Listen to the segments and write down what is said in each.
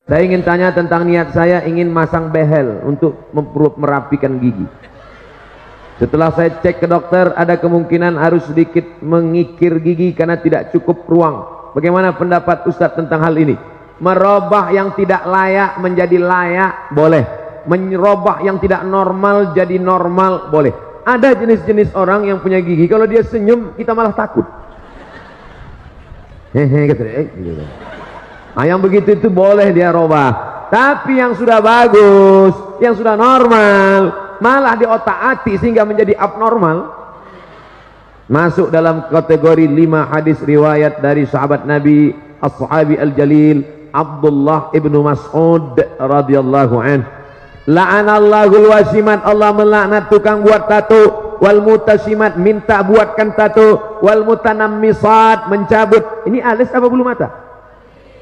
Saya ingin tanya tentang niat saya ingin masang behel untuk merapikan gigi. Setelah saya cek ke dokter, ada kemungkinan harus sedikit mengikir gigi karena tidak cukup ruang. Bagaimana pendapat Ustadz tentang hal ini? Merubah yang tidak layak menjadi layak, boleh. Merubah yang tidak normal jadi normal, boleh. Ada jenis-jenis orang yang punya gigi, kalau dia senyum, kita malah takut. Hehe, gitu. Nah, yang begitu itu boleh dia robah. Tapi yang sudah bagus, yang sudah normal, malah diotak-atik sehingga menjadi abnormal, masuk dalam kategori 5 hadis riwayat dari sahabat Nabi as-sahabi al-jalil Abdullah ibnu Mas'ud radhiyallahu anhu. La'anallahul wasimat, Allah melaknat tukang buat tato, wal mutasimat, minta buatkan tato, wal mutanammisat, mencabut, ini alis apa bulu mata?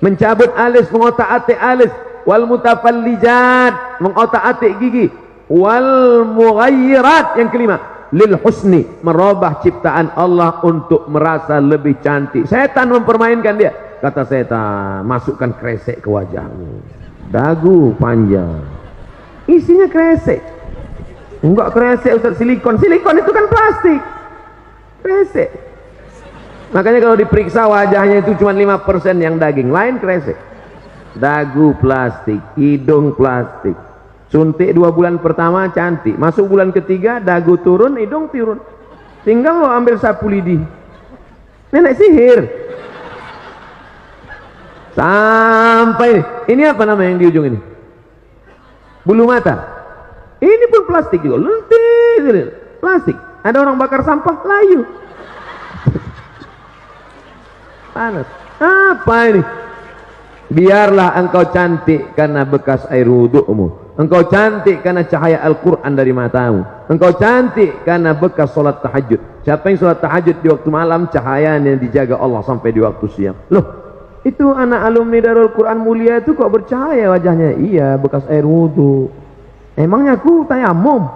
Mencabut alis, mengotak-atik alis, wal mutafallijat, mengotak-atik gigi, wal mughayyirat, yang kelima, lil husni, merubah ciptaan Allah untuk merasa lebih cantik. Setan mempermainkan dia. Kata setan, masukkan kresek ke wajahmu, dagu panjang, isinya kresek. Enggak kresek Ustaz, silikon. Silikon itu kan plastik, kresek. Makanya kalau diperiksa wajahnya itu cuma 5% yang daging, lain kresek. Dagu plastik, hidung plastik. Suntik 2 bulan pertama cantik, masuk bulan ketiga dagu turun, hidung turun, tinggal lo ambil sapu lidi. Nenek sihir. Sampai ini apa nama yang di ujung ini? Bulu mata. Ini pun plastik juga, lentik, plastik. Ada orang bakar sampah, layu. Panas. Apa ini? Biarlah engkau cantik karena bekas air wudukmu. Engkau cantik karena cahaya Al-Quran dari matamu. Engkau cantik karena bekas solat tahajud. Siapa yang solat tahajud di waktu malam, cahayanya dijaga Allah sampai di waktu siang. Loh, itu anak alumni Darul Quran Mulia itu kok bercahaya wajahnya? Iya, bekas air wudhu. Emangnya aku tayamum?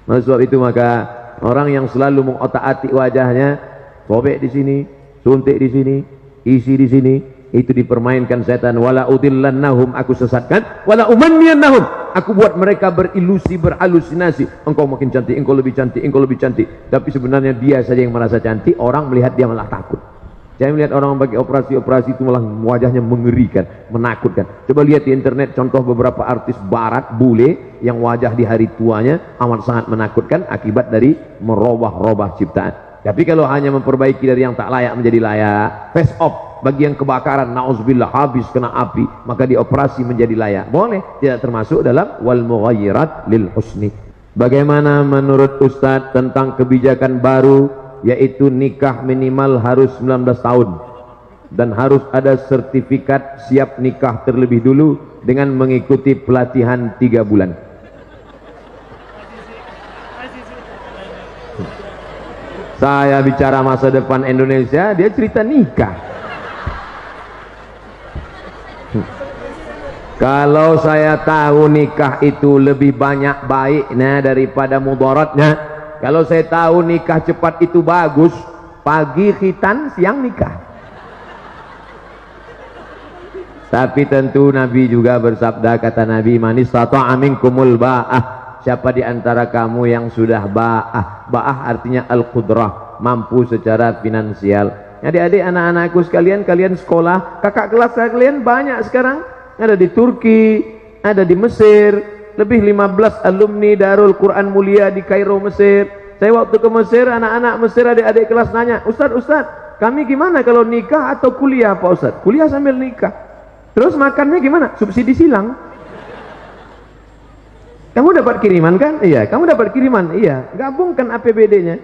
Nah, sebab itu maka orang yang selalu mengotak-atik wajahnya, sobek di sini, suntik di sini, isi di sini, itu dipermainkan setan. Wala udillannahum, aku sesatkan, wala umanniyannahum, aku buat mereka berilusi, berhalusinasi. Engkau makin cantik, engkau lebih cantik, engkau lebih cantik. Tapi sebenarnya dia saja yang merasa cantik, orang melihat dia malah takut. Saya melihat orang bagi operasi-operasi itu malah wajahnya mengerikan, menakutkan. Coba lihat di internet contoh beberapa artis barat, bule, yang wajah di hari tuanya amat sangat menakutkan akibat dari merubah-rubah ciptaan. Tapi kalau hanya memperbaiki dari yang tak layak menjadi layak, face off bagi yang kebakaran, na'udzubillah, habis kena api, maka dioperasi menjadi layak, boleh, tidak termasuk dalam wal mughayyirat lil husni. Bagaimana menurut Ustadz tentang kebijakan baru, yaitu nikah minimal harus 19 tahun dan harus ada sertifikat siap nikah terlebih dulu dengan mengikuti pelatihan 3 bulan. Saya bicara masa depan Indonesia, dia cerita nikah. Kalau saya tahu nikah itu lebih banyak baiknya daripada mudaratnya, kalau saya tahu nikah cepat itu bagus, pagi khitan, siang nikah. Tapi tentu Nabi juga bersabda, kata Nabi, man istata'a minkumul ba'ah, siapa di antara kamu yang sudah ba'ah. Ba'ah artinya al-qudrah, mampu secara finansial. Adik-adik, anak-anakku sekalian, kalian sekolah, kakak kelas kalian banyak sekarang, ada di Turki, ada di Mesir. Lebih 15 alumni Darul Quran Mulia di Kairo, Mesir. Saya waktu ke Mesir, anak-anak Mesir, adik-adik kelas nanya, Ustadz, kami gimana kalau nikah atau kuliah Pak Ustadz? Kuliah sambil nikah. Terus makannya gimana? Subsidi silang. Kamu dapat kiriman kan? Iya. Kamu dapat kiriman? Iya. Gabungkan APBD-nya.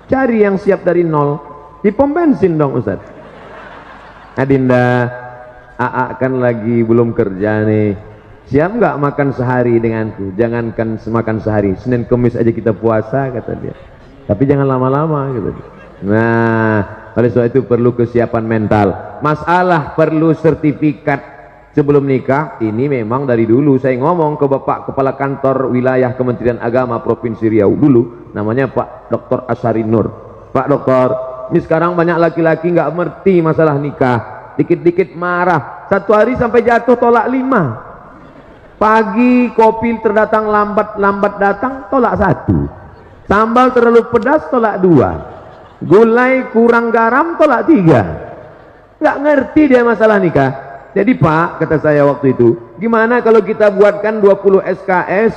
Cari yang siap dari nol. Di pom bensin dong Ustadz. Adinda, Aa kan lagi belum kerja nih. Siap nggak makan sehari denganku? Jangankan semakan sehari, Senin Kemis aja kita puasa, kata dia. Tapi jangan lama-lama, gitu. Nah, oleh sebab itu perlu kesiapan mental. Masalah perlu sertifikat sebelum nikah, ini memang dari dulu saya ngomong ke Bapak Kepala Kantor Wilayah Kementerian Agama Provinsi Riau dulu, namanya Pak Dr. Asyari Nur. Pak Dokter, ini sekarang banyak laki-laki nggak ngerti masalah nikah, dikit-dikit marah. Satu hari sampai jatuh tolak 5. Pagi kopi terdatang lambat datang, tolak 1. Sambal terlalu pedas, tolak 2. Gulai kurang garam, tolak 3. Nggak ngerti dia masalah nikah. Jadi Pak, kata saya waktu itu, gimana kalau kita buatkan 20 SKS,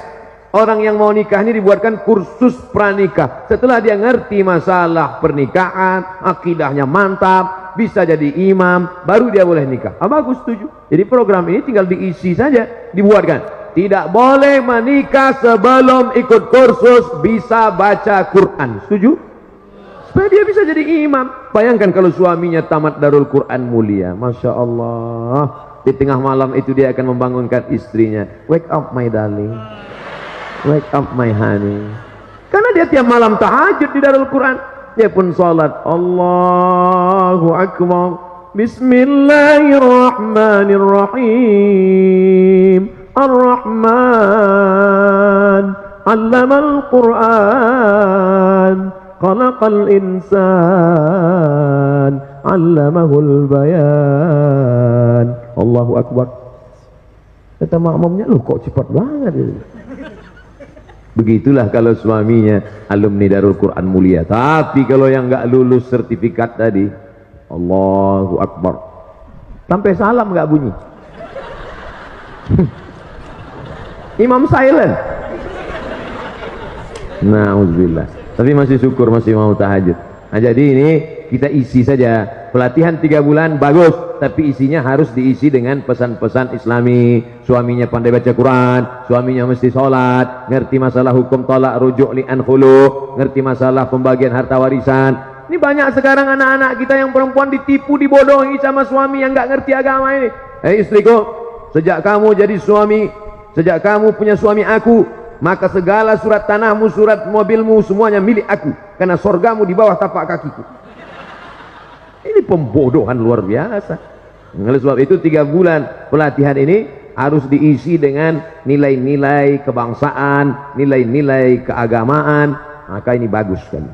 orang yang mau nikah ini dibuatkan kursus pranikah. Setelah dia ngerti masalah pernikahan, akidahnya mantap, bisa jadi imam, baru dia boleh nikah. Bagus, setuju. Jadi program ini tinggal diisi saja, dibuatkan. Tidak boleh menikah sebelum ikut kursus bisa baca Quran. Setuju? Supaya dia bisa jadi imam. Bayangkan kalau suaminya tamat Darul Quran mulia, Masya Allah. Di tengah malam itu dia akan membangunkan istrinya. Wake up my darling, wake up my honey. Karena dia tiap malam tahajud di Darul Quran. Dia pun salat, Allahu Akbar, Bismillahirrahmanirrahim, Ar-Rahman, Allamal Quran, Khalaqal insan, Allamahul bayan. Allahu Akbar. Kata makmumnya, loh kok cepat banget ini. Begitulah kalau suaminya alumni Darul Quran mulia. Tapi kalau yang nggak lulus sertifikat tadi, Allahu Akbar, sampai salam nggak bunyi. Imam silent. Na'udzubillah. Tapi masih syukur masih mau tahajud. Nah, jadi ini kita isi saja. Pelatihan 3 bulan bagus, tapi isinya harus diisi dengan pesan-pesan Islami. Suaminya pandai baca Quran, suaminya mesti sholat, ngerti masalah hukum tolak, rujuk, li'an, khulu, ngerti masalah pembagian harta warisan. Ini banyak sekarang anak-anak kita yang perempuan ditipu, dibodohi sama suami yang nggak ngerti agama ini. Istriku, sejak kamu jadi suami, sejak kamu punya suami aku, maka segala surat tanahmu, surat mobilmu, semuanya milik aku, karena sorgamu di bawah tapak kakiku. Ini pembodohan luar biasa. Oleh sebab itu 3 bulan pelatihan ini harus diisi dengan nilai-nilai kebangsaan, nilai-nilai keagamaan. Maka ini bagus sekali.